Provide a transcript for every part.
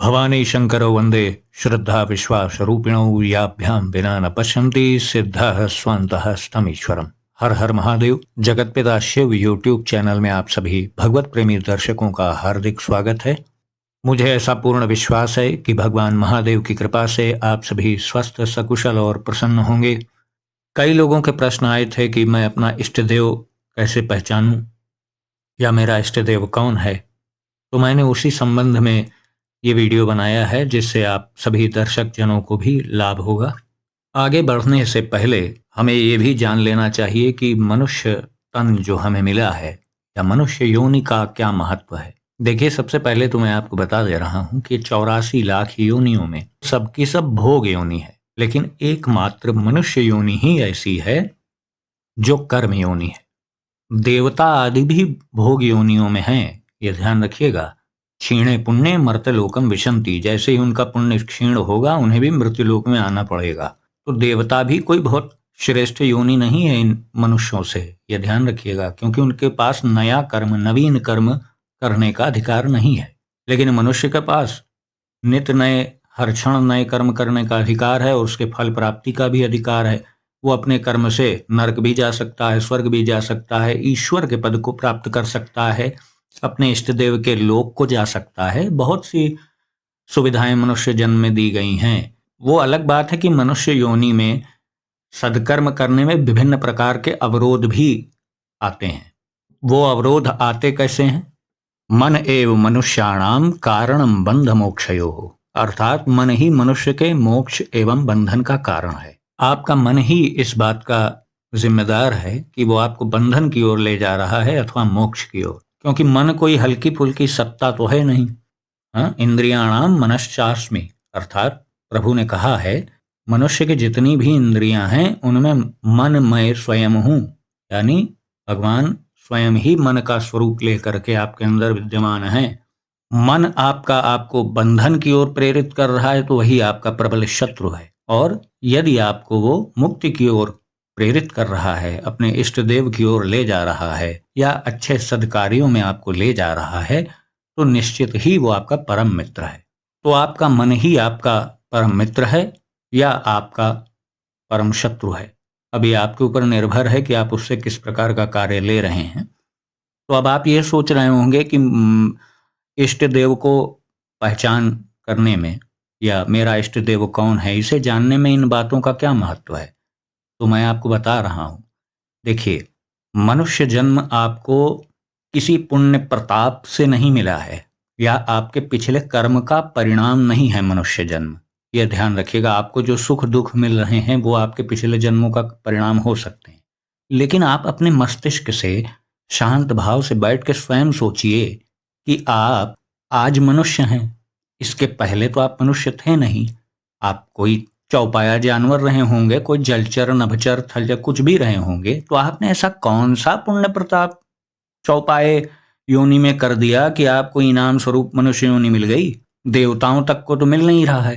भवानी शंकरौ वंदे श्रद्धा विश्वास रूपिणौ याभ्यां विना न पश्यन्ति सिद्धः स्वन्तः स्तमीश्वरम। हर हर महादेव। जगत पिता शिव यूट्यूब चैनल में आप सभी भगवत प्रेमी दर्शकों का हार्दिक स्वागत है। मुझे ऐसा पूर्ण विश्वास है कि भगवान महादेव की कृपा से आप सभी स्वस्थ सकुशल और प्रसन्न होंगे। कई लोगों के प्रश्न आए थे कि मैं अपना इष्ट देव कैसे पहचानूं या मेरा इष्ट देव कौन है, तो मैंने उसी संबंध में ये वीडियो बनाया है जिससे आप सभी दर्शक जनों को भी लाभ होगा। आगे बढ़ने से पहले हमें ये भी जान लेना चाहिए कि मनुष्य तन जो हमें मिला है या मनुष्य योनि का क्या महत्व है। देखिए, सबसे पहले तो मैं आपको बता दे रहा हूँ कि 84 लाख योनियों में सबकी सब भोग योनि है, लेकिन एकमात्र मनुष्य योनि ही ऐसी है जो कर्म योनि है। देवता आदि भी भोग योनियों में हैं, ये ध्यान रखिएगा। क्षीणे पुण्य मर्त्यलोकम विशंति, जैसे ही उनका पुण्य क्षीण होगा उन्हें भी मृत्युलोक में आना पड़ेगा। तो देवता भी कोई बहुत श्रेष्ठ योनि नहीं है इन मनुष्यों से, यह ध्यान रखिएगा, क्योंकि उनके पास नया कर्म नवीन कर्म करने का अधिकार नहीं है। लेकिन मनुष्य के पास नित्य नए हर क्षण नए कर्म करने का अधिकार है और उसके फल प्राप्ति का भी अधिकार है। वो अपने कर्म से नरक भी जा सकता है, स्वर्ग भी जा सकता है, ईश्वर के पद को प्राप्त कर सकता है, अपने इष्ट देव के लोक को जा सकता है। बहुत सी सुविधाएं मनुष्य जन्म में दी गई हैं। वो अलग बात है कि मनुष्य योनि में सदकर्म करने में विभिन्न प्रकार के अवरोध भी आते हैं। वो अवरोध आते कैसे हैं? मन एव मनुष्याणाम कारणम बंध मोक्षयोः, अर्थात मन ही मनुष्य के मोक्ष एवं बंधन का कारण है। आपका मन ही इस बात का जिम्मेदार है कि वो आपको बंधन की ओर ले जा रहा है अथवा मोक्ष की ओर, क्योंकि मन कोई हल्की फुल्की सत्ता तो है नहीं। इंद्रियाणाम मनश्चास्मि, अर्थात प्रभु ने कहा है मनुष्य की जितनी भी इंद्रियां हैं उनमें मन मैं स्वयं हूँ, यानी भगवान स्वयं ही मन का स्वरूप लेकर के आपके अंदर विद्यमान है। मन आपका आपको बंधन की ओर प्रेरित कर रहा है तो वही आपका प्रबल शत्रु है, और यदि आपको वो मुक्ति की ओर प्रेरित कर रहा है, अपने इष्ट देव की ओर ले जा रहा है या अच्छे सद्कार्यों में आपको ले जा रहा है, तो निश्चित ही वो आपका परम मित्र है। तो आपका मन ही आपका परम मित्र है या आपका परम शत्रु है, अभी आपके ऊपर निर्भर है कि आप उससे किस प्रकार का कार्य ले रहे हैं। तो अब आप ये सोच रहे होंगे कि इष्ट देव को पहचान करने में या मेरा इष्ट देव कौन है इसे जानने में इन बातों का क्या महत्व है। तो मैं आपको बता रहा हूँ। देखिए, मनुष्य जन्म आपको किसी पुण्य प्रताप से नहीं मिला है या आपके पिछले कर्म का परिणाम नहीं है मनुष्य जन्म। यह ध्यान रखिएगा, आपको जो सुख दुख मिल रहे हैं वो आपके पिछले जन्मों का परिणाम हो सकते हैं, लेकिन आप अपने मस्तिष्क से शांत भाव से बैठ के स्वयं सोचिए कि आप आज मनुष्य हैं। इसके पहले तो आप मनुष्य थे नहीं। आप कोई चौपाया जानवर रहे होंगे, कोई जलचर नभचर थलचर कुछ भी रहे होंगे, तो आपने ऐसा कौन सा पुण्य प्रताप चौपाए योनि में कर दिया कि आपको इनाम स्वरूप मनुष्य योनि मिल गई? देवताओं तक को तो मिल नहीं रहा है।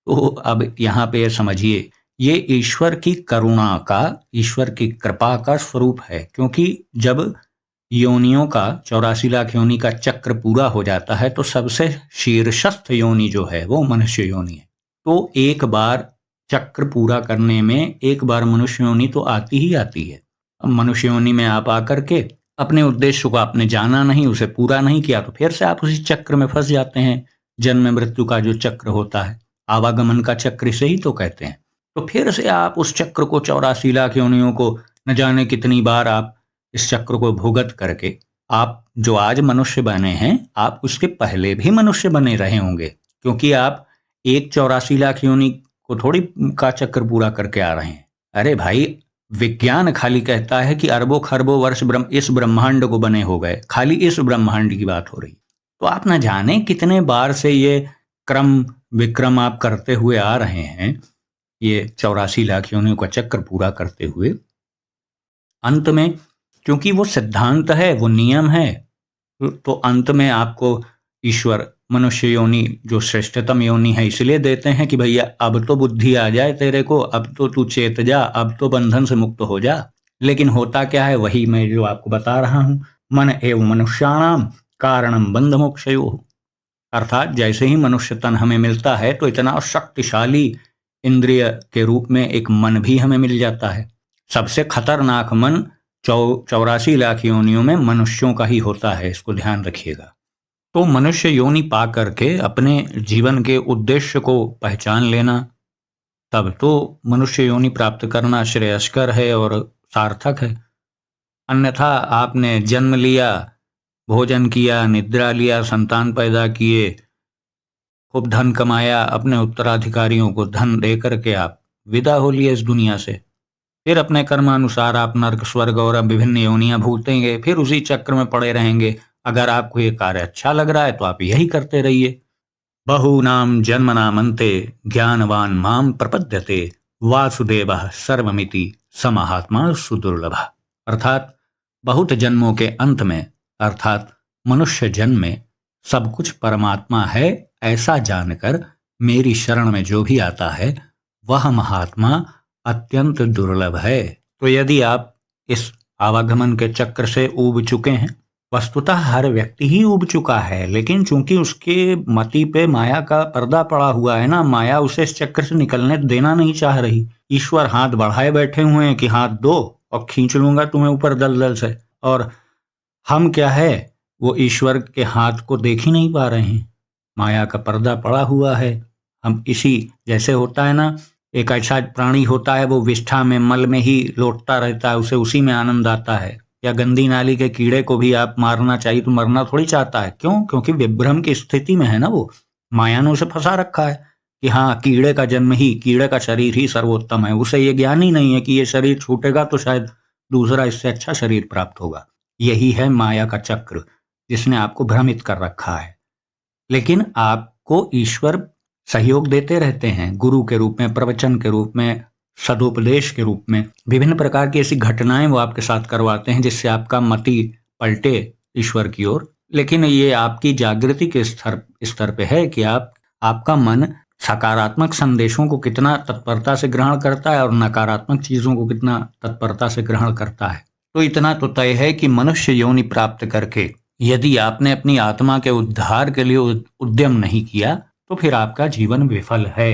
तो अब यहाँ पे समझिए, ये ईश्वर की करुणा का, ईश्वर की कृपा का स्वरूप है, क्योंकि जब योनियों का 84 लाख योनि का चक्र पूरा हो जाता है तो सबसे शीर्षस्थ योनि जो है वो मनुष्य योनि है। तो एक बार चक्र पूरा करने में एक बार मनुष्य योनि तो आती ही आती है। अब मनुष्य योनि में आप आकर के अपने उद्देश्य को आपने जाना नहीं, उसे पूरा नहीं किया, तो फिर से आप उसी चक्र में फंस जाते हैं। जन्म मृत्यु का जो चक्र होता है, आवागमन का चक्र से ही तो कहते हैं। तो फिर से आप उस चक्र को 84 लाख योनियों को न जाने कितनी बार आप इस चक्र को भुगत करके आप जो आज मनुष्य बने हैं, आप उसके पहले भी मनुष्य बने रहे होंगे, क्योंकि आप एक 84 लाख योनि को थोड़ी का चक्र पूरा करके आ रहे हैं। अरे भाई, विज्ञान खाली कहता है कि अरबों खरबों वर्ष इस ब्रह्मांड को बने हो गए, खाली इस ब्रह्मांड की बात हो रही। तो आप न जाने कितने बार से ये क्रम विक्रम आप करते हुए आ रहे हैं, ये 84 लाख योनियों का चक्र पूरा करते हुए। अंत में, क्योंकि वो सिद्धांत है, वो नियम है, तो अंत में आपको ईश्वर मनुष्य योनि जो श्रेष्ठतम योनि है इसलिए देते हैं कि भैया अब तो बुद्धि आ जाए तेरे को, अब तो तू चेत जा, अब तो बंधन से मुक्त हो जा। लेकिन होता क्या है, वही मैं जो आपको बता रहा हूँ, मन एव मनुष्याणाम कारणम बंध मोक्षयोः। अर्थात जैसे ही मनुष्य तन हमें मिलता है तो इतना शक्तिशाली इंद्रिय के रूप में एक मन भी हमें मिल जाता है। सबसे खतरनाक मन 84 लाख योनियों में मनुष्यों का ही होता है, इसको ध्यान रखिएगा। तो मनुष्य योनि पा करके अपने जीवन के उद्देश्य को पहचान लेना, तब तो मनुष्य योनि प्राप्त करना श्रेयस्कर है और सार्थक है। अन्यथा आपने जन्म लिया, भोजन किया, निद्रा लिया, संतान पैदा किए, खूब धन कमाया, अपने उत्तराधिकारियों को धन दे करके आप विदा हो लिए इस दुनिया से, फिर अपने कर्मानुसार आप नर्क, स्वर्ग और विभिन्न योनियां भुगतेंगे, फिर उसी चक्र में पड़े रहेंगे। अगर आपको ये कार्य अच्छा लग रहा है तो आप यही करते रहिए। बहूनाम जन्मनामन्ते ज्ञानवान माम प्रपद्यते वासुदेवः सर्वमिति समहात्मा सुदुर्लभः। अर्थात बहुत जन्मों के अंत में, अर्थात मनुष्य जन्म में सब कुछ परमात्मा है ऐसा जानकर मेरी शरण में जो भी आता है वह महात्मा अत्यंत दुर्लभ है। तो यदि आप इस आवागमन के चक्र से ऊब चुके हैं, वस्तुतः हर व्यक्ति ही ऊब चुका है, लेकिन चूंकि उसके मति पे माया का पर्दा पड़ा हुआ है ना, माया उसे इस चक्र से निकलने देना नहीं चाह रही। ईश्वर हाथ बढ़ाए बैठे हुए हैं कि हाथ दो और खींच लूंगा तुम्हें ऊपर दलदल से, और हम क्या है, वो ईश्वर के हाथ को देख ही नहीं पा रहे हैं। माया का पर्दा पड़ा हुआ है। हम इसी जैसे होता है ना, एक ऐसा प्राणी होता है वो विष्ठा में, मल में ही लौटता रहता है, उसे उसी में आनंद आता है। या गंदी नाली के कीड़े को भी आप मारना चाहिए तो मरना थोड़ी चाहता है, क्यों? क्योंकि विभ्रम की स्थिति में है ना, वो माया ने उसे फंसा रखा है कि हाँ, कीड़े का जन्म ही, कीड़े का शरीर ही सर्वोत्तम है। उसे ये ज्ञान ही नहीं है कि ये शरीर छूटेगा तो शायद दूसरा इससे अच्छा शरीर प्राप्त होगा। यही है माया का चक्र जिसने आपको भ्रमित कर रखा है। लेकिन आपको ईश्वर सहयोग देते रहते हैं, गुरु के रूप में, प्रवचन के रूप में, सदुपदेश के रूप में, विभिन्न प्रकार की ऐसी घटनाएं वो आपके साथ करवाते हैं जिससे आपका मति पलटे ईश्वर की ओर। लेकिन ये आपकी जागृति के स्तर पे है कि आपका मन सकारात्मक संदेशों को कितना तत्परता से ग्रहण करता है और नकारात्मक चीजों को कितना तत्परता से ग्रहण करता है। तो इतना तो तय है कि मनुष्य योनि प्राप्त करके यदि आपने अपनी आत्मा के उद्धार के लिए उद्यम नहीं किया तो फिर आपका जीवन विफल है।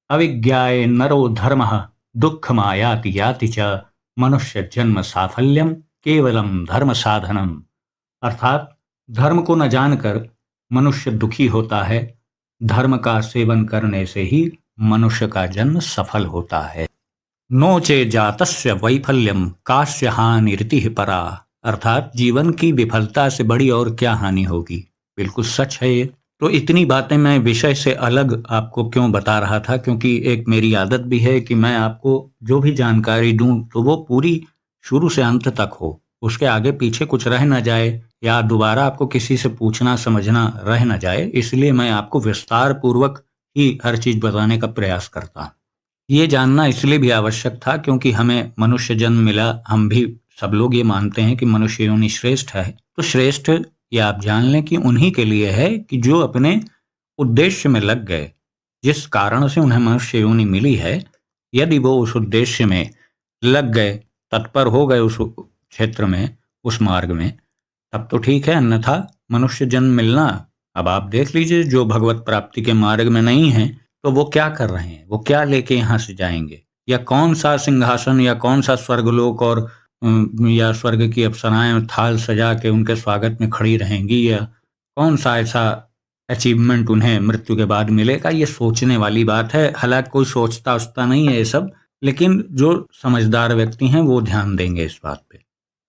अविज्ञाय नरो धर्मः दुःखमायाति याति च मनुष्य जन्म साफल्यम केवलम धर्म साधनम। अर्थात धर्म को न जानकर मनुष्य दुखी होता है, धर्म का सेवन करने से ही मनुष्य का जन्म सफल होता है। नोचे जातस्य वैफल्यम कास्य हानिरिति परा। अर्थात जीवन की विफलता से बड़ी और क्या हानि होगी। बिल्कुल सच है ये। तो इतनी बातें मैं विषय से अलग आपको क्यों बता रहा था, क्योंकि एक मेरी आदत भी है कि मैं आपको जो भी जानकारी दूं तो वो पूरी शुरू से अंत तक हो, उसके आगे पीछे कुछ रह न जाए या दोबारा आपको किसी से पूछना समझना रह न जाए। इसलिए मैं आपको विस्तार पूर्वक ही हर चीज बताने का प्रयास करता हूँ। ये जानना इसलिए भी आवश्यक था क्योंकि हमें मनुष्य जन्म मिला, हम भी सब लोग ये मानते हैं कि मनुष्य योनि श्रेष्ठ है। तो श्रेष्ठ ये आप जान लें कि उन्हीं के लिए है कि जो अपने उद्देश्य में लग गए, जिस कारण से उन्हें मनुष्य योनि मिली है, यदि वो उस उद्देश्य में लग गए, तत्पर हो गए उस क्षेत्र में, उस मार्ग में, तब तो ठीक है। अन्यथा मनुष्य जन्म मिलना, अब आप देख लीजिए, जो भगवत प्राप्ति के मार्ग में नहीं है तो वो क्या कर रहे हैं, वो क्या लेके यहाँ से जाएंगे, या कौन सा सिंहासन या कौन सा स्वर्गलोक और या स्वर्ग की अप्सराएं थाल सजा के उनके स्वागत में खड़ी रहेंगी, या कौन सा ऐसा अचीवमेंट उन्हें मृत्यु के बाद मिलेगा। ये सोचने वाली बात है। हालांकि कोई सोचता नहीं है ये सब, लेकिन जो समझदार व्यक्ति हैं वो ध्यान देंगे इस बात पे।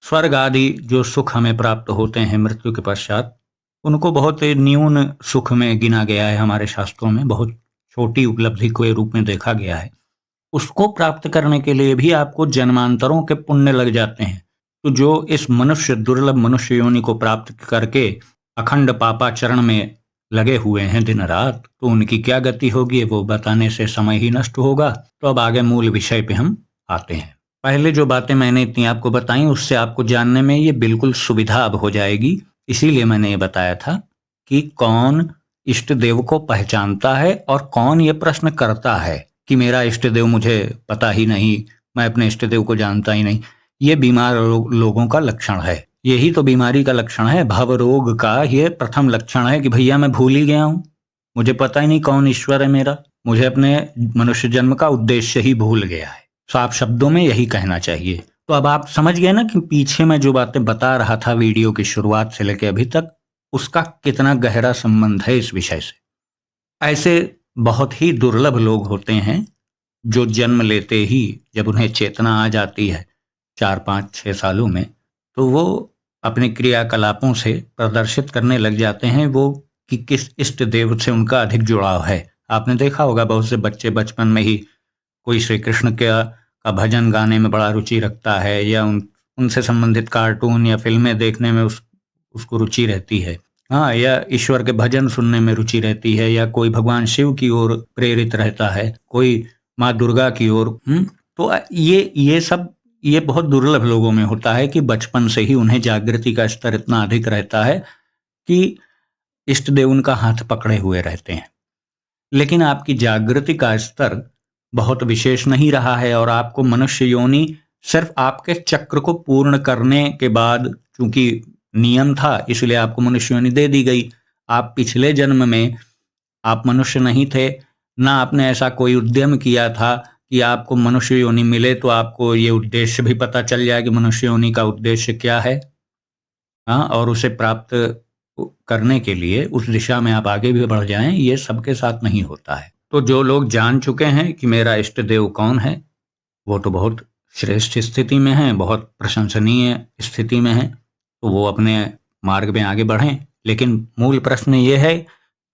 स्वर्ग आदि जो सुख हमें प्राप्त होते हैं मृत्यु के पश्चात, उनको बहुत न्यून सुख में गिना गया है हमारे शास्त्रों में, बहुत छोटी उपलब्धि के रूप में देखा गया है। उसको प्राप्त करने के लिए भी आपको जन्मांतरों के पुण्य लग जाते हैं। तो जो इस मनुष्य दुर्लभ मनुष्य योनि को प्राप्त करके अखंड पापाचरण में लगे हुए हैं दिन रात, तो उनकी क्या गति होगी वो बताने से समय ही नष्ट होगा। तो अब आगे मूल विषय पे हम आते हैं। पहले जो बातें मैंने इतनी आपको बताई उससे आपको जानने में ये बिल्कुल सुविधा अब हो जाएगी। इसीलिए मैंने ये बताया था कि कौन इष्ट देव को पहचानता है और कौन ये प्रश्न करता है कि मेरा इष्ट देव मुझे पता ही नहीं, मैं अपने इष्ट देव को जानता ही नहीं। ये बीमार लोगों का लक्षण है। यही तो बीमारी का लक्षण है। भव रोग का ये प्रथम लक्षण है कि भैया मैं भूल ही गया हूँ, मुझे पता ही नहीं कौन ईश्वर है मेरा, मुझे अपने मनुष्य जन्म का उद्देश्य ही भूल गया है। तो आप शब्दों में यही कहना चाहिए। तो अब आप समझ गए ना कि पीछे मैं जो बातें बता रहा था वीडियो की शुरुआत से लेकर अभी तक, उसका कितना गहरा संबंध है इस विषय से। ऐसे बहुत ही दुर्लभ लोग होते हैं जो जन्म लेते ही जब उन्हें चेतना आ जाती है 4 5 6 सालों में, तो वो अपने क्रियाकलापों से प्रदर्शित करने लग जाते हैं वो कि किस इष्ट देव से उनका अधिक जुड़ाव है। आपने देखा होगा बहुत से बच्चे बचपन में ही कोई श्री कृष्ण का भजन गाने में बड़ा रुचि रखता है, या उनसे संबंधित कार्टून या फिल्में देखने में उसको रुचि रहती है। हाँ, या ईश्वर के भजन सुनने में रुचि रहती है, या कोई भगवान शिव की ओर प्रेरित रहता है, कोई माँ दुर्गा की ओर। तो ये बहुत दुर्लभ लोगों में होता है कि बचपन से ही उन्हें जागृति का स्तर इतना अधिक रहता है कि इष्ट देव उनका हाथ पकड़े हुए रहते हैं। लेकिन आपकी जागृति का स्तर बहुत विशेष नहीं रहा है, और आपको मनुष्य योनि सिर्फ आपके चक्र को पूर्ण करने के बाद, चूंकि नियम था इसलिए आपको मनुष्य योनि दे दी गई। आप पिछले जन्म में आप मनुष्य नहीं थे, ना आपने ऐसा कोई उद्यम किया था कि आपको मनुष्य योनि मिले तो आपको ये उद्देश्य भी पता चल जाए कि मनुष्य योनि का उद्देश्य क्या है। हाँ, और उसे प्राप्त करने के लिए उस दिशा में आप आगे भी बढ़ जाएं, ये सबके साथ नहीं होता है। तो जो लोग जान चुके हैं कि मेरा इष्ट देव कौन है, वो तो बहुत श्रेष्ठ स्थिति में हैं, बहुत प्रशंसनीय स्थिति में हैं, तो वो अपने मार्ग में आगे बढ़ें। लेकिन मूल प्रश्न ये है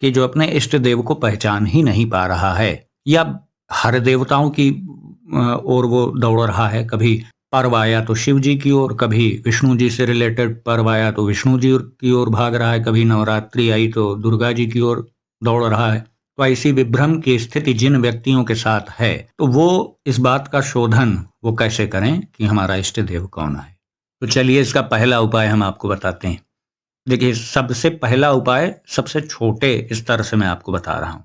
कि जो अपने इष्ट देव को पहचान ही नहीं पा रहा है, या हर देवताओं की ओर वो दौड़ रहा है, कभी पर्व आया तो शिव जी की ओर, कभी विष्णु जी से रिलेटेड पर्व आया तो विष्णु जी की ओर भाग रहा है, कभी नवरात्रि आई तो दुर्गा जी की ओर दौड़ रहा है। तो ऐसी विभ्रम की स्थिति जिन व्यक्तियों के साथ है, तो वो इस बात का शोधन वो कैसे करें कि हमारा इष्ट देव कौन है। तो चलिए इसका पहला उपाय हम आपको बताते हैं। देखिए, सबसे पहला उपाय सबसे छोटे स्तर से मैं आपको बता रहा हूं।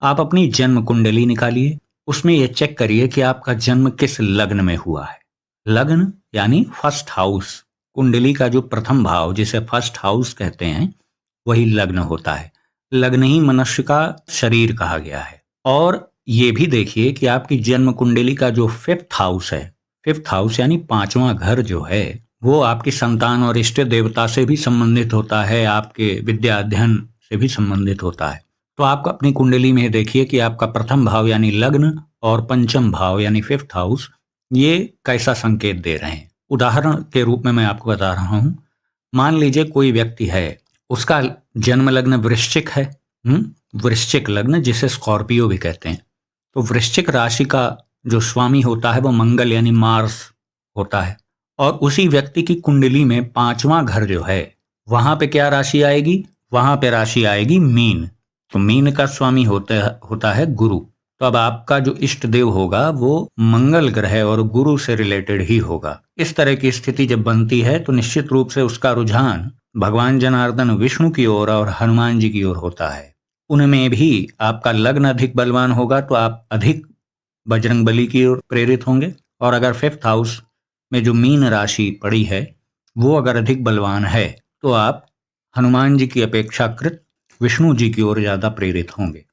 आप अपनी जन्म कुंडली निकालिए, उसमें यह चेक करिए कि आपका जन्म किस लग्न में हुआ है। लग्न यानी फर्स्ट हाउस, कुंडली का जो प्रथम भाव जिसे फर्स्ट हाउस कहते हैं वही लग्न होता है। लग्न ही मनुष्य का शरीर कहा गया है। और ये भी देखिए कि आपकी जन्म कुंडली का जो फिफ्थ हाउस है, फिफ्थ हाउस यानी 5वां घर जो है, वो आपकी संतान और इष्ट देवता से भी संबंधित होता है, आपके विद्या अध्ययन से भी संबंधित होता है। तो आप अपनी कुंडली में देखिए कि आपका प्रथम भाव यानी लग्न और पंचम भाव यानी फिफ्थ हाउस ये कैसा संकेत दे रहे हैं। उदाहरण के रूप में मैं आपको बता रहा हूं। मान लीजिए कोई व्यक्ति है, उसका जन्म लग्न वृश्चिक है, वृश्चिक लग्न जिसे स्कॉर्पियो भी कहते हैं। तो वृश्चिक राशि का जो स्वामी होता है वो मंगल यानी मार्स होता है। और उसी व्यक्ति की कुंडली में 5वां घर जो है, वहां पे क्या राशि आएगी? वहां पे राशि आएगी मीन। तो मीन का स्वामी होता है गुरु। तो अब आपका जो इष्ट देव होगा वो मंगल ग्रह और गुरु से रिलेटेड ही होगा। इस तरह की स्थिति जब बनती है तो निश्चित रूप से उसका रुझान भगवान जनार्दन विष्णु की ओर और हनुमान जी की ओर होता है। उनमें भी आपका लग्न अधिक बलवान होगा तो आप अधिक बजरंगबली की ओर प्रेरित होंगे। और अगर फिफ्थ हाउस में जो मीन राशि पड़ी है वो अगर अधिक बलवान है तो आप हनुमान जी की अपेक्षाकृत विष्णु जी की ओर ज्यादा प्रेरित होंगे।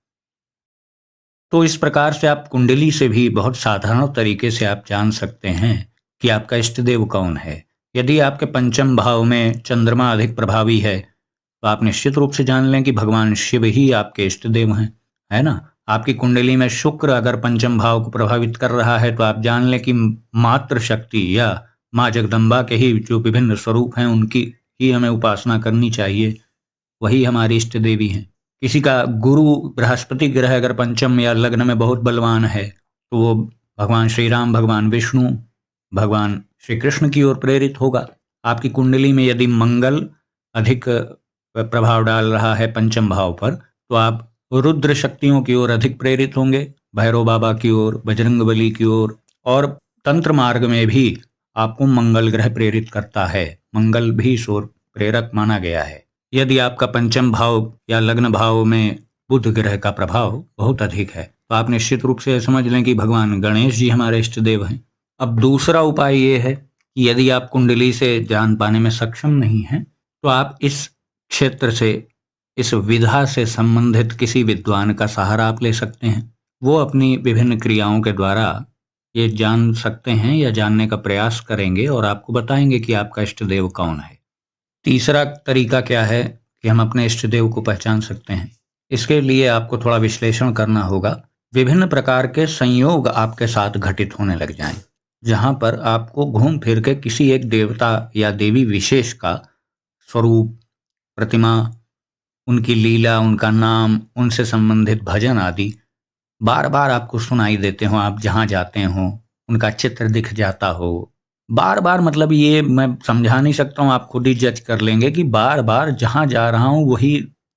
तो इस प्रकार से आप कुंडली से भी बहुत साधारण तरीके से आप जान सकते हैं कि आपका इष्ट देव कौन है। यदि आपके पंचम भाव में चंद्रमा अधिक प्रभावी है तो आप निश्चित रूप से जान लें कि भगवान शिव ही आपके इष्ट देव हैं, है ना। आपकी कुंडली में शुक्र अगर पंचम भाव को प्रभावित कर रहा है तो आप जान लें कि मातृ शक्ति या माँ जगदम्बा के ही जो विभिन्न स्वरूप हैं उनकी ही हमें उपासना करनी चाहिए, वही हमारी इष्ट देवी हैं। किसी का गुरु बृहस्पति ग्रह अगर पंचम या लग्न में बहुत बलवान है तो वो भगवान श्री राम, भगवान विष्णु, भगवान श्री कृष्ण की ओर प्रेरित होगा। आपकी कुंडली में यदि मंगल अधिक प्रभाव डाल रहा है पंचम भाव पर तो आप रुद्र शक्तियों की ओर अधिक प्रेरित होंगे, भैरव बाबा की ओर, बजरंगबली की ओर। और तंत्र मार्ग में भी आपको मंगल ग्रह प्रेरित करता है, मंगल भी सौर प्रेरक माना गया है। यदि आपका पंचम भाव या लग्न भाव में बुध ग्रह का प्रभाव बहुत अधिक है तो आप निश्चित रूप से समझ लें कि भगवान गणेश जी हमारे इष्ट देव हैं। अब दूसरा उपाय ये है कि यदि आप कुंडली से जान पाने में सक्षम नहीं हैं, तो आप इस क्षेत्र से, इस विधा से संबंधित किसी विद्वान का सहारा आप ले सकते हैं। वो अपनी विभिन्न क्रियाओं के द्वारा ये जान सकते हैं या जानने का प्रयास करेंगे और आपको बताएंगे कि आपका इष्ट देव कौन है। तीसरा तरीका क्या है कि हम अपने इष्ट देव को पहचान सकते हैं। इसके लिए आपको थोड़ा विश्लेषण करना होगा। विभिन्न प्रकार के संयोग आपके साथ घटित होने लग जाएं, जहां पर आपको घूम फिर के किसी एक देवता या देवी विशेष का स्वरूप, प्रतिमा, उनकी लीला, उनका नाम, उनसे संबंधित भजन आदि बार बार आपको सुनाई देते हो। आप जहाँ जाते हो उनका चित्र दिख जाता हो बार बार। मतलब ये मैं समझा नहीं सकता हूँ, आप खुद ही जज कर लेंगे कि बार बार जहाँ जा रहा हूँ वही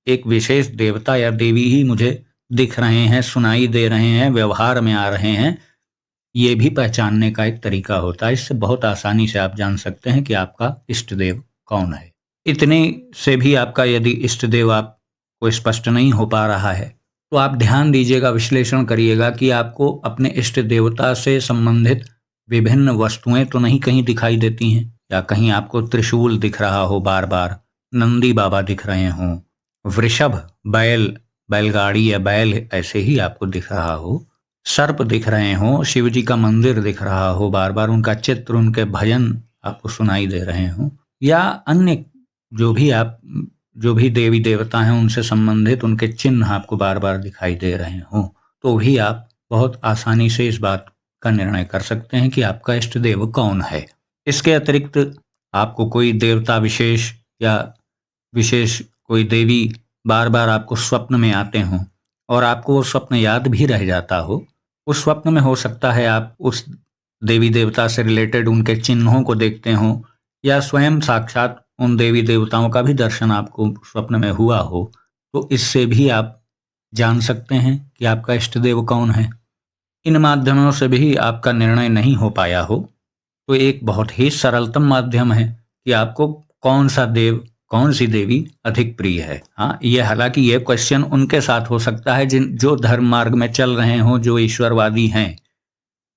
एक विशेष देवता या देवी ही मुझे दिख रहे हैं, सुनाई दे रहे हैं, व्यवहार में आ रहे हैं। ये भी पहचानने का एक तरीका होता है। इससे बहुत आसानी से आप जान सकते हैं कि आपका इष्ट देव कौन है। इतने से भी आपका यदि इष्ट देव आपको स्पष्ट नहीं हो पा रहा है, तो आप ध्यान दीजिएगा, विश्लेषण करिएगा कि आपको अपने इष्ट देवता से संबंधित विभिन्न वस्तुएं तो नहीं कहीं दिखाई देती हैं, या कहीं आपको त्रिशूल दिख रहा हो बार बार, नंदी बाबा दिख रहे हों, वृषभ, बैलगाड़ी या बैल ऐसे ही आपको दिख रहा हो, सर्प दिख रहे हों, शिव जी का मंदिर दिख रहा हो बार बार, उनका चित्र, उनके भजन आपको सुनाई दे रहे हों, या अन्य जो भी देवी देवता हैं उनसे संबंधित उनके चिन्ह आपको बार बार दिखाई दे रहे हों, तो भी आप बहुत आसानी से इस बात का निर्णय कर सकते हैं कि आपका इष्ट देव कौन है। इसके अतिरिक्त आपको कोई देवता विशेष या विशेष कोई देवी बार बार आपको स्वप्न में आते हों और आपको वो स्वप्न याद भी रह जाता हो, उस स्वप्न में हो सकता है आप उस देवी देवता से रिलेटेड उनके चिन्हों को देखते हों, या स्वयं साक्षात उन देवी देवताओं का भी दर्शन आपको स्वप्न में हुआ हो, तो इससे भी आप जान सकते हैं कि आपका इष्ट देव कौन है। इन माध्यमों से भी आपका निर्णय नहीं हो पाया हो, तो एक बहुत ही सरलतम माध्यम है कि आपको कौन सा देव, कौन सी देवी अधिक प्रिय है। हाँ, ये हालांकि ये क्वेश्चन उनके साथ हो सकता है जो धर्म मार्ग में चल रहे हों, जो ईश्वरवादी हैं,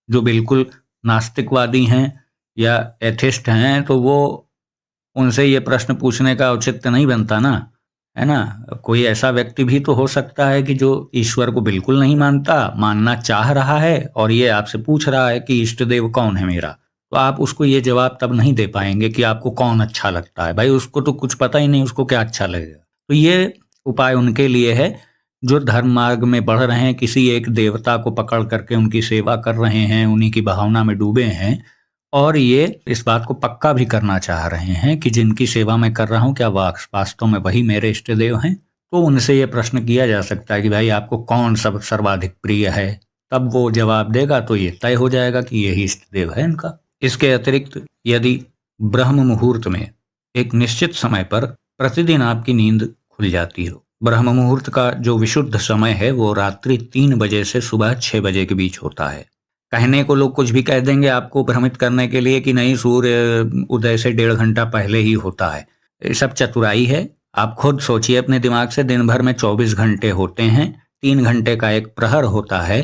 जो बिल्कुल नास्तिकवादी हैं या एथिस्ट हैं, तो वो उनसे ये प्रश्न पूछने का औचित्य नहीं बनता ना, है ना। कोई ऐसा व्यक्ति भी तो हो सकता है कि जो ईश्वर को बिल्कुल नहीं मानता, मानना चाह रहा है और ये आपसे पूछ रहा है कि इष्ट देव कौन है मेरा, तो आप उसको ये जवाब तब नहीं दे पाएंगे कि आपको कौन अच्छा लगता है। भाई उसको तो कुछ पता ही नहीं, उसको क्या अच्छा लगेगा। तो ये उपाय उनके लिए है जो धर्म मार्ग में बढ़ रहे हैं, किसी एक देवता को पकड़ करके उनकी सेवा कर रहे हैं, उन्हीं की भावना में डूबे हैं, और ये इस बात को पक्का भी करना चाह रहे हैं कि जिनकी सेवा मैं कर रहा हूँ क्या वास्तव में वही मेरे इष्ट देव हैं। तो उनसे ये प्रश्न किया जा सकता है कि भाई आपको कौन सब सर्वाधिक प्रिय है, तब वो जवाब देगा तो ये तय हो जाएगा कि यही इष्ट देव है इनका। इसके अतिरिक्त यदि ब्रह्म मुहूर्त में एक निश्चित समय पर प्रतिदिन आपकी नींद खुल जाती हो, ब्रह्म मुहूर्त का जो विशुद्ध समय है वो रात्रि 3 बजे से सुबह 6 बजे के बीच होता है। कहने को लोग कुछ भी कह देंगे आपको भ्रमित करने के लिए कि नहीं, सूर्य उदय से 1.5 घंटा पहले ही होता है। ये सब चतुराई है। आप खुद सोचिए अपने दिमाग से, दिन भर में 24 घंटे होते हैं, 3 घंटे का एक प्रहर होता है,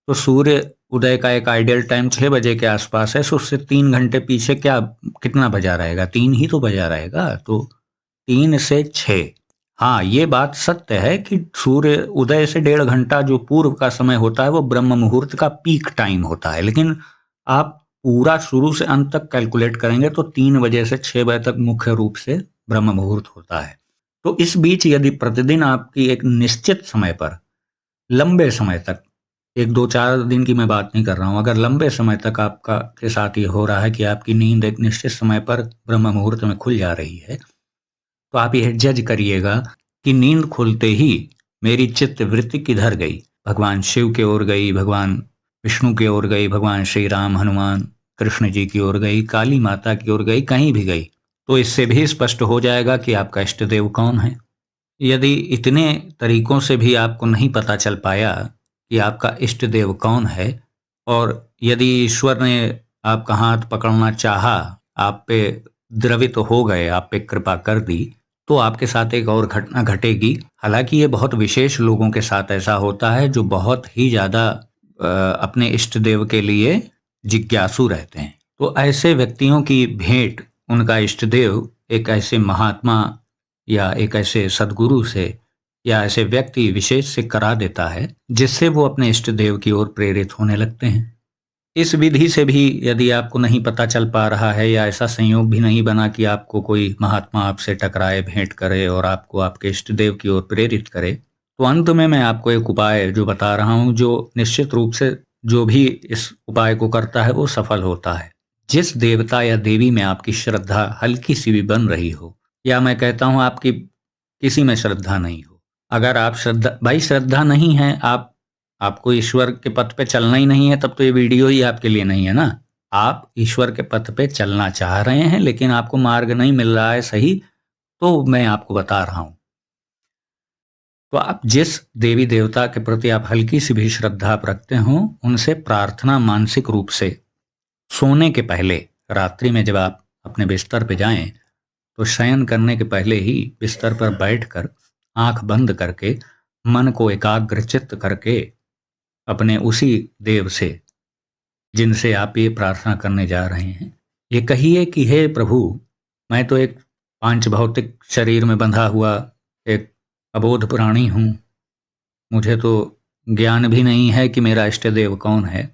तो सूर्य उदय का एक आइडियल टाइम 6 बजे के आसपास है। सो उससे 3 घंटे पीछे कितना बजा रहेगा? 3 ही तो बजा रहेगा। तो 3 से 6, हाँ ये बात सत्य है कि सूर्य उदय से 1.5 घंटा जो पूर्व का समय होता है वो ब्रह्म मुहूर्त का पीक टाइम होता है। लेकिन आप पूरा शुरू से अंत तक कैलकुलेट करेंगे तो 3 बजे से 6 बजे तक मुख्य रूप से ब्रह्म मुहूर्त होता है। तो इस बीच यदि प्रतिदिन आपकी एक निश्चित समय पर लंबे समय तक, 1-2-4 दिन की मैं बात नहीं कर रहा हूँ, अगर लंबे समय तक आपका के साथ ये हो रहा है कि आपकी नींद एक निश्चित समय पर ब्रह्म मुहूर्त में खुल जा रही है, तो आप यह जज करिएगा कि नींद खुलते ही मेरी चित्त वृत्ति किधर गई। भगवान शिव की ओर गई, भगवान विष्णु की ओर गई, भगवान श्री राम, हनुमान, कृष्ण जी की ओर गई, काली माता की ओर गई, कहीं भी गई। तो इससे भी स्पष्ट हो जाएगा कि आपका इष्ट देव कौन है। यदि इतने तरीकों से भी आपको नहीं पता चल पाया कि आपका इष्ट देव कौन है, और यदि ईश्वर ने आपका हाथ पकड़ना चाहा, आप पे द्रवित हो गए, आप पे कृपा कर दी, तो आपके साथ एक और घटना घटेगी। हालांकि ये बहुत विशेष लोगों के साथ ऐसा होता है जो बहुत ही ज़्यादा अपने इष्ट देव के लिए जिज्ञासु रहते हैं। तो ऐसे व्यक्तियों की भेंट उनका इष्ट देव एक ऐसे महात्मा या एक ऐसे सद्गुरु से या ऐसे व्यक्ति विशेष से करा देता है, जिससे वो अपने इष्ट देव की ओर प्रेरित होने लगते हैं। इस विधि से भी यदि आपको नहीं पता चल पा रहा है या ऐसा संयोग भी नहीं बना कि आपको कोई महात्मा आपसे टकराए, भेंट करे और आपको आपके इष्ट देव की ओर प्रेरित करे, तो अंत में मैं आपको एक उपाय जो बता रहा हूँ, जो निश्चित रूप से जो भी इस उपाय को करता है वो सफल होता है। जिस देवता या देवी में आपकी श्रद्धा हल्की सी भी बन रही हो, या मैं कहता हूँ आपकी किसी में श्रद्धा नहीं हो, अगर आप श्रद्धा नहीं है, आपको ईश्वर के पथ पे चलना ही नहीं है, तब तो ये वीडियो ही आपके लिए नहीं है ना। आप ईश्वर के पथ पे चलना चाह रहे हैं लेकिन आपको मार्ग नहीं मिल रहा है सही, तो मैं आपको बता रहा हूँ। तो आप जिस देवी देवता के प्रति आप हल्की सी भी श्रद्धा आप रखते हो, उनसे प्रार्थना मानसिक रूप से सोने के पहले, रात्रि में जब आप अपने बिस्तर पे जाएं, तो शयन करने के पहले ही बिस्तर पर बैठकर आंख बंद करके मन को एकाग्रचित्त करके अपने उसी देव से जिनसे आप ये प्रार्थना करने जा रहे हैं, ये कहिए कि हे प्रभु, मैं तो एक पांच भौतिक शरीर में बंधा हुआ एक अबोध प्राणी हूँ, मुझे तो ज्ञान भी नहीं है कि मेरा इष्ट देव कौन है।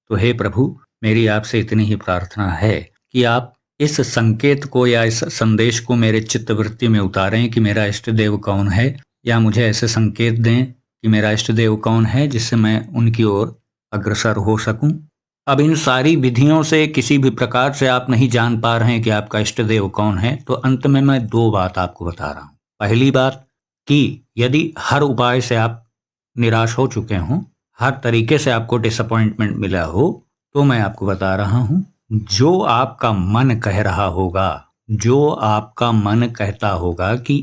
तो हे प्रभु, मेरी आपसे इतनी ही प्रार्थना है कि आप इस संकेत को या इस संदेश को मेरे चित्तवृत्ति में उतारें कि मेरा इष्ट देव कौन है, या मुझे ऐसे संकेत दें कि मेरा इष्ट देव कौन है जिससे मैं उनकी ओर अग्रसर हो सकूं। अब इन सारी विधियों से किसी भी प्रकार से आप नहीं जान पा रहे हैं कि आपका इष्ट देव कौन है, तो अंत में मैं दो बात आपको बता रहा हूं। पहली बात कि यदि हर उपाय से आप निराश हो चुके हों, हर तरीके से आपको डिसअपॉइंटमेंट मिला हो, तो मैं आपको बता रहा हूं, जो आपका मन कह रहा होगा, जो आपका मन कहता होगा कि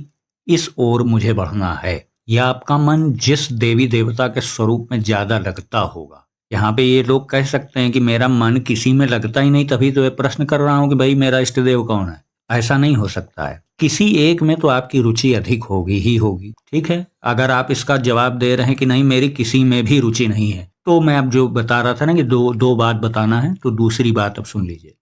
इस ओर मुझे बढ़ना है, या आपका मन जिस देवी देवता के स्वरूप में ज्यादा लगता होगा। यहाँ पे ये लोग कह सकते हैं कि मेरा मन किसी में लगता ही नहीं, तभी तो ये प्रश्न कर रहा हूं कि भाई मेरा इष्ट देव कौन है। ऐसा नहीं हो सकता है, किसी एक में तो आपकी रुचि अधिक होगी ही होगी। ठीक है, अगर आप इसका जवाब दे रहे हैं कि नहीं मेरी किसी में भी रुचि नहीं है, तो मैं अब जो बता रहा था ना कि दो बात बताना है, तो दूसरी बात अब सुन लीजिए।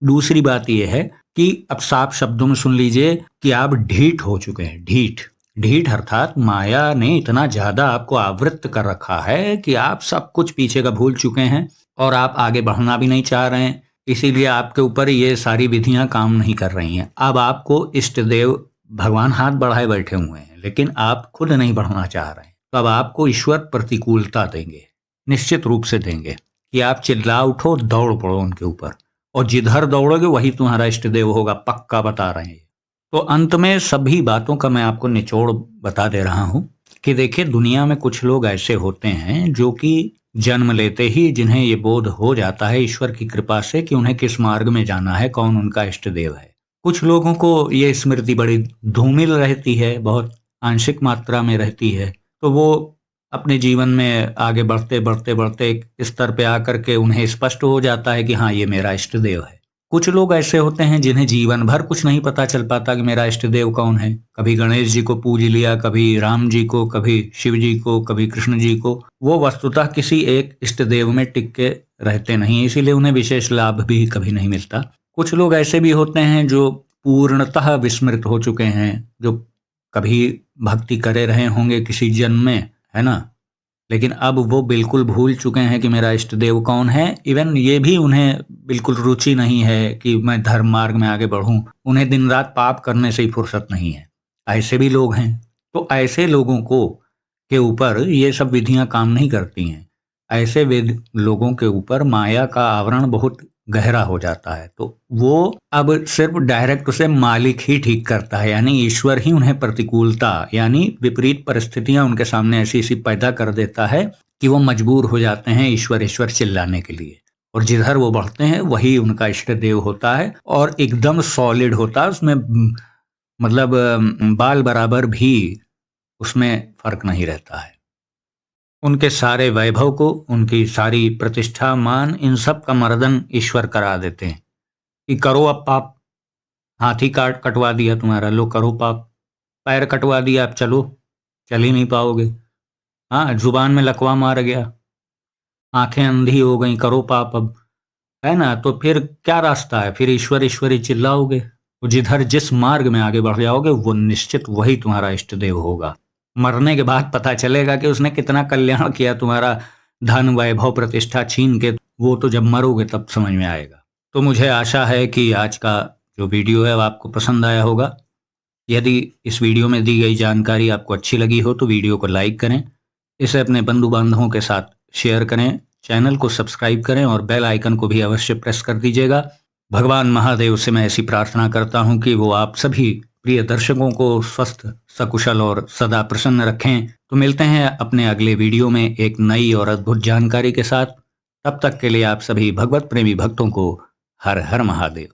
दूसरी बात यह है कि अब साफ शब्दों में सुन लीजिए कि आप ढीठ हो चुके हैं। ढीठ ढीठ अर्थात माया ने इतना ज्यादा आपको आवृत्त कर रखा है कि आप सब कुछ पीछे का भूल चुके हैं और आप आगे बढ़ना भी नहीं चाह रहे हैं। इसीलिए आपके ऊपर ये सारी विधियां काम नहीं कर रही हैं। अब आपको इष्ट देव भगवान हाथ बढ़ाए बैठे हुए हैं, लेकिन आप खुद नहीं बढ़ना चाह रहे हैं। तो अब आपको ईश्वर प्रतिकूलता देंगे, निश्चित रूप से देंगे कि आप चिल्ला उठो, दौड़ पड़ो उनके ऊपर, और जिधर दौड़ोगे वही तुम्हारा इष्ट देव होगा, पक्का बता रहे हैं। तो अंत में सभी बातों का मैं आपको निचोड़ बता दे रहा हूं कि देखिए, दुनिया में कुछ लोग ऐसे होते हैं जो कि जन्म लेते ही जिन्हें ये बोध हो जाता है ईश्वर की कृपा से कि उन्हें किस मार्ग में जाना है, कौन उनका इष्ट देव है। कुछ लोगों को ये स्मृति बड़ी धूमिल रहती है, बहुत आंशिक मात्रा में रहती है, तो वो अपने जीवन में आगे बढ़ते बढ़ते बढ़ते एक स्तर पे आकर के उन्हें स्पष्ट हो जाता है कि हाँ, ये मेरा इष्ट देव है। कुछ लोग ऐसे होते हैं जिन्हें जीवन भर कुछ नहीं पता चल पाता कि मेरा इष्ट देव कौन है। कभी गणेश जी को पूज लिया, कभी राम जी को, कभी शिव जी को, कभी कृष्ण जी को। वो वस्तुतः किसी एक इष्ट देव में टिक के रहते नहीं, इसीलिए उन्हें विशेष लाभ भी कभी नहीं मिलता। कुछ लोग ऐसे भी होते हैं जो पूर्णतः विस्मृत हो चुके हैं, जो कभी भक्ति करे रहे होंगे किसी जन्म में, है ना, लेकिन अब वो बिल्कुल भूल चुके हैं कि मेरा इष्ट देव कौन है। इवन ये भी उन्हें बिल्कुल रुचि नहीं है कि मैं धर्म मार्ग में आगे बढ़ूं। उन्हें दिन रात पाप करने से ही फुर्सत नहीं है। ऐसे भी लोग हैं। तो ऐसे लोगों को के ऊपर ये सब विधियां काम नहीं करती हैं। ऐसे लोगों के ऊपर माया का आवरण बहुत गहरा हो जाता है, तो वो अब सिर्फ डायरेक्ट उसे मालिक ही ठीक करता है, यानी ईश्वर ही उन्हें प्रतिकूलता यानी विपरीत परिस्थितियां उनके सामने ऐसी ऐसी पैदा कर देता है कि वो मजबूर हो जाते हैं ईश्वर ईश्वर चिल्लाने के लिए, और जिधर वो बढ़ते हैं वही उनका इष्ट देव होता है, और एकदम सॉलिड होता है, उसमें मतलब बाल बराबर भी उसमें फर्क नहीं रहता है। उनके सारे वैभव को, उनकी सारी प्रतिष्ठा मान, इन सब का मर्दन ईश्वर करा देते हैं कि करो अब पाप, हाथी काट कटवा दिया तुम्हारा, लो करो पाप, पैर कटवा दिया, अब चलो, चल ही नहीं पाओगे, हाँ जुबान में लकवा मार गया, आंखें अंधी हो गई, करो पाप अब, है ना? तो फिर क्या रास्ता है? फिर ईश्वर ईश्वर ही चिल्लाओगे। तो जिधर जिस मार्ग में आगे बढ़ जाओगे वो निश्चित वही तुम्हारा इष्ट देव होगा। मरने के बाद पता चलेगा कि उसने कितना कल्याण किया तुम्हारा, धन वैभव प्रतिष्ठा छीन के, वो तो जब मरोगे तब समझ में आएगा। तो मुझे आशा है कि आज का जो वीडियो है वो आपको पसंद आया होगा। यदि इस वीडियो में दी गई जानकारी आपको अच्छी लगी हो तो वीडियो को लाइक करें, इसे अपने बंधु बांधवों के साथ शेयर करें, चैनल को सब्सक्राइब करें और बेल आइकन को भी अवश्य प्रेस कर दीजिएगा। भगवान महादेव से मैं ऐसी प्रार्थना करता हूं कि वो आप सभी प्रिय दर्शकों को स्वस्थ, सकुशल और सदा प्रसन्न रखें। तो मिलते हैं अपने अगले वीडियो में एक नई और अद्भुत जानकारी के साथ। तब तक के लिए आप सभी भगवत प्रेमी भक्तों को हर हर महादेव।